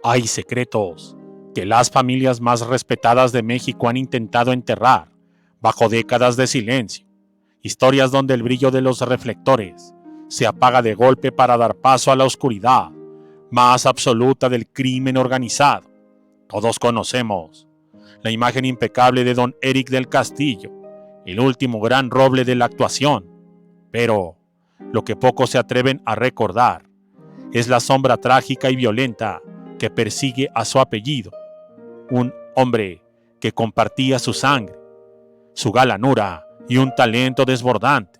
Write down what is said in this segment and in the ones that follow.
Hay secretos que las familias más respetadas de México han intentado enterrar bajo décadas de silencio. Historias donde el brillo de los reflectores se apaga de golpe para dar paso a la oscuridad más absoluta del crimen organizado. Todos conocemos la imagen impecable de don Eric del Castillo, el último gran roble de la actuación, pero lo que pocos se atreven a recordar es la sombra trágica y violenta que persigue a su apellido, un hombre que compartía su sangre, su galanura y un talento desbordante,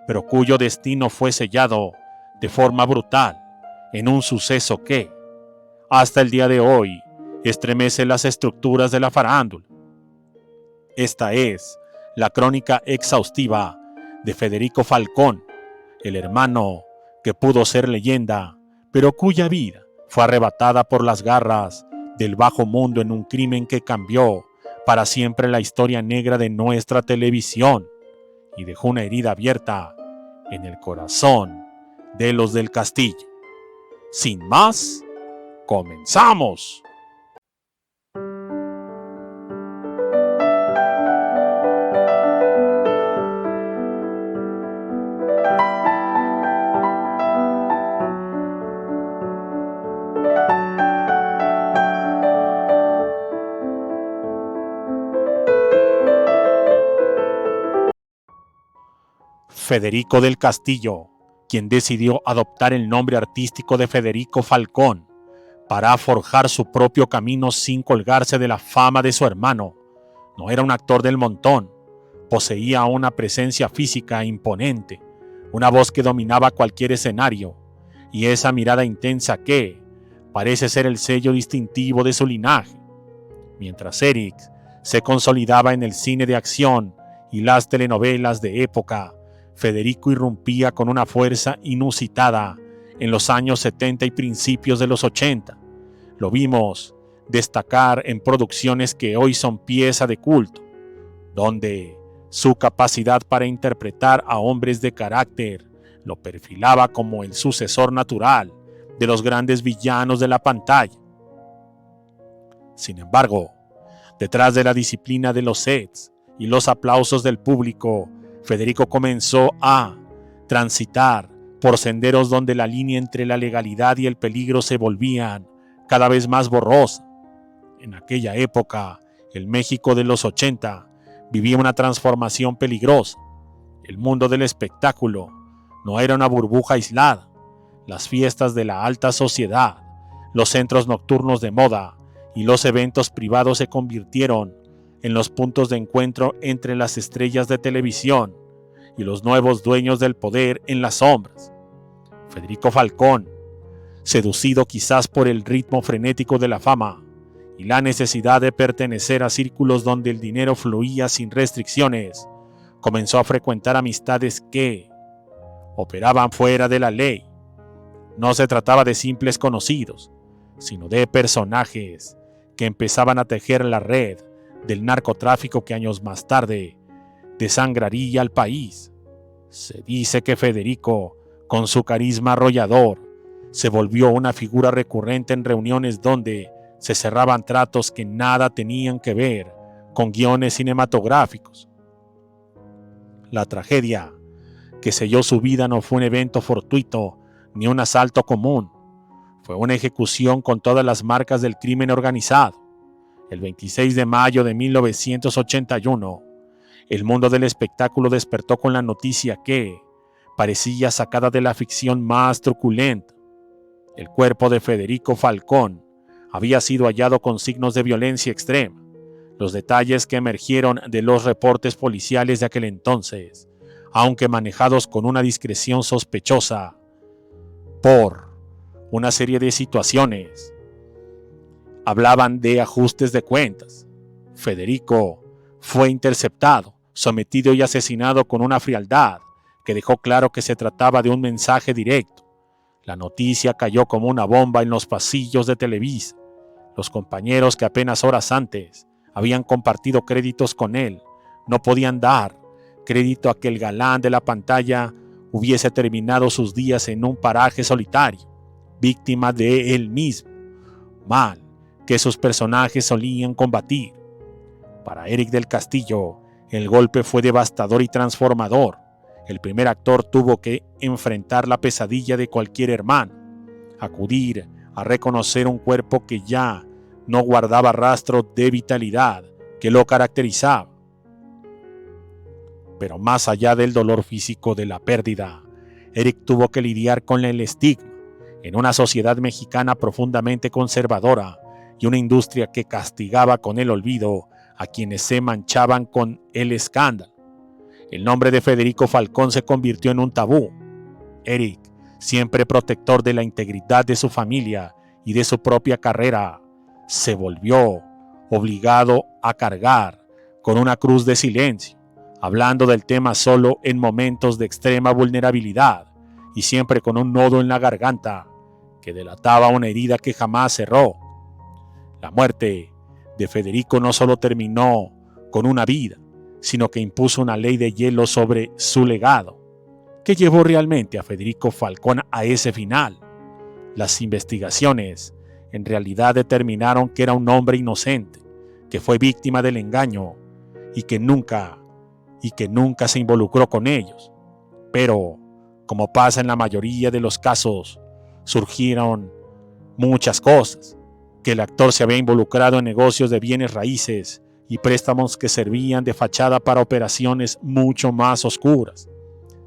pero cuyo destino fue sellado de forma brutal en un suceso que, hasta el día de hoy, estremece las estructuras de la farándula. Esta es la crónica exhaustiva de Federico Falcón, el hermano que pudo ser leyenda, pero cuya vida fue arrebatada por las garras del bajo mundo en un crimen que cambió para siempre la historia negra de nuestra televisión y dejó una herida abierta en el corazón de los del Castillo. Sin más, ¡comenzamos! Federico del Castillo, quien decidió adoptar el nombre artístico de Federico Falcón para forjar su propio camino sin colgarse de la fama de su hermano. No era un actor del montón, poseía una presencia física imponente, una voz que dominaba cualquier escenario y esa mirada intensa que parece ser el sello distintivo de su linaje. Mientras Eric se consolidaba en el cine de acción y las telenovelas de época, Federico irrumpía con una fuerza inusitada en los años 70 y principios de los 80. Lo vimos destacar en producciones que hoy son pieza de culto, donde su capacidad para interpretar a hombres de carácter lo perfilaba como el sucesor natural de los grandes villanos de la pantalla. Sin embargo, detrás de la disciplina de los sets y los aplausos del público, Federico comenzó a transitar por senderos donde la línea entre la legalidad y el peligro se volvían cada vez más borrosa. En aquella época, el México de los 80 vivía una transformación peligrosa. El mundo del espectáculo no era una burbuja aislada. Las fiestas de la alta sociedad, los centros nocturnos de moda y los eventos privados se convirtieron en los puntos de encuentro entre las estrellas de televisión y los nuevos dueños del poder en las sombras. Federico Falcón, seducido quizás por el ritmo frenético de la fama y la necesidad de pertenecer a círculos donde el dinero fluía sin restricciones, comenzó a frecuentar amistades que operaban fuera de la ley. No se trataba de simples conocidos, sino de personajes que empezaban a tejer la red del narcotráfico que años más tarde desangraría al país. Se dice que Federico, con su carisma arrollador, se volvió una figura recurrente en reuniones donde se cerraban tratos que nada tenían que ver con guiones cinematográficos. La tragedia que selló su vida no fue un evento fortuito ni un asalto común. Fue una ejecución con todas las marcas del crimen organizado. El 26 de mayo de 1981, el mundo del espectáculo despertó con la noticia que parecía sacada de la ficción más truculenta. El cuerpo de Federico Falcón había sido hallado con signos de violencia extrema. Los detalles que emergieron de los reportes policiales de aquel entonces, aunque manejados con una discreción sospechosa por una serie de situaciones, hablaban de ajustes de cuentas. Federico fue interceptado, sometido y asesinado con una frialdad que dejó claro que se trataba de un mensaje directo. La noticia cayó como una bomba en los pasillos de Televisa. Los compañeros que apenas horas antes habían compartido créditos con él no podían dar crédito a que el galán de la pantalla hubiese terminado sus días en un paraje solitario, víctima de él mismo. mal que sus personajes solían combatir. Para Eric del Castillo, el golpe fue devastador y transformador. El primer actor tuvo que enfrentar la pesadilla de cualquier hermano, acudir a reconocer un cuerpo que ya no guardaba rastro de vitalidad que lo caracterizaba. Pero más allá del dolor físico de la pérdida, Eric tuvo que lidiar con el estigma en una sociedad mexicana profundamente conservadora y una industria que castigaba con el olvido a quienes se manchaban con el escándalo. El nombre de Federico Falcón se convirtió en un tabú. Eric, siempre protector de la integridad de su familia y de su propia carrera, se volvió obligado a cargar con una cruz de silencio, hablando del tema solo en momentos de extrema vulnerabilidad y siempre con un nodo en la garganta que delataba una herida que jamás cerró. La muerte de Federico no solo terminó con una vida, sino que impuso una ley de hielo sobre su legado, que llevó realmente a Federico Falcón a ese final. Las investigaciones en realidad determinaron que era un hombre inocente, que fue víctima del engaño y que nunca se involucró con ellos. Pero, como pasa en la mayoría de los casos, surgieron muchas cosas, que el actor se había involucrado en negocios de bienes raíces y préstamos que servían de fachada para operaciones mucho más oscuras.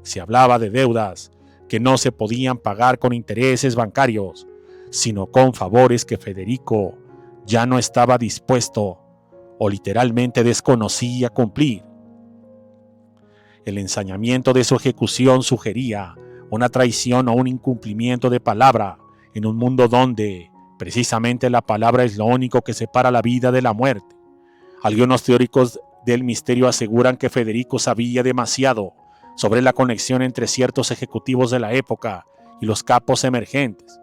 Se hablaba de deudas que no se podían pagar con intereses bancarios, sino con favores que Federico ya no estaba dispuesto o literalmente desconocía cumplir. El ensañamiento de su ejecución sugería una traición o un incumplimiento de palabra en un mundo donde precisamente la palabra es lo único que separa la vida de la muerte. Algunos teóricos del misterio aseguran que Federico sabía demasiado sobre la conexión entre ciertos ejecutivos de la época y los capos emergentes,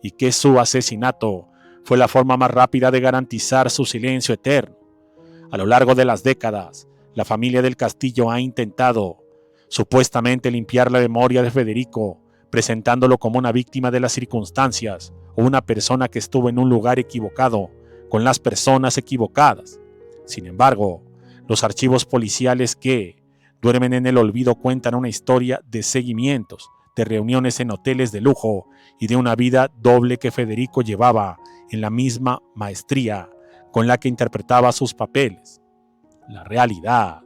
y que su asesinato fue la forma más rápida de garantizar su silencio eterno. A lo largo de las décadas, la familia del Castillo ha intentado supuestamente limpiar la memoria de Federico, presentándolo como una víctima de las circunstancias o una persona que estuvo en un lugar equivocado con las personas equivocadas. Sin embargo, los archivos policiales que duermen en el olvido cuentan una historia de seguimientos, de reuniones en hoteles de lujo y de una vida doble que Federico llevaba en la misma maestría con la que interpretaba sus papeles. La realidad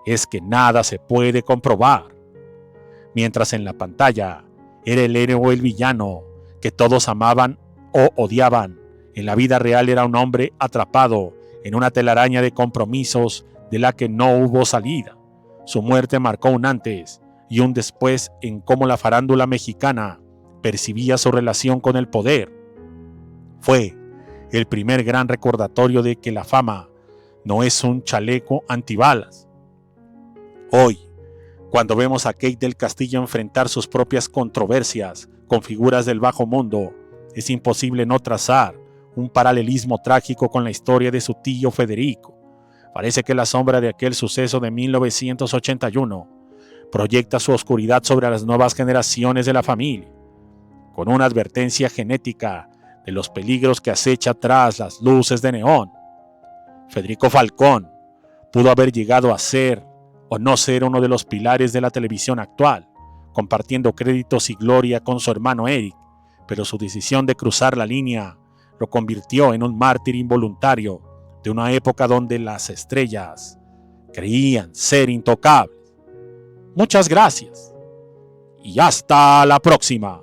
es que nada se puede comprobar. Mientras en la pantalla era el héroe o el villano que todos amaban o odiaban, en la vida real era un hombre atrapado en una telaraña de compromisos de la que no hubo salida. Su muerte marcó un antes y un después en cómo la farándula mexicana percibía su relación con el poder. Fue el primer gran recordatorio de que la fama no es un chaleco antibalas. Hoy, cuando vemos a Kate del Castillo enfrentar sus propias controversias con figuras del bajo mundo, es imposible no trazar un paralelismo trágico con la historia de su tío Federico. Parece que la sombra de aquel suceso de 1981 proyecta su oscuridad sobre las nuevas generaciones de la familia, con una advertencia genética de los peligros que acecha tras las luces de neón. Federico Falcón pudo haber llegado a ser o no ser uno de los pilares de la televisión actual, compartiendo créditos y gloria con su hermano Eric, pero su decisión de cruzar la línea lo convirtió en un mártir involuntario de una época donde las estrellas creían ser intocables. Muchas gracias y hasta la próxima.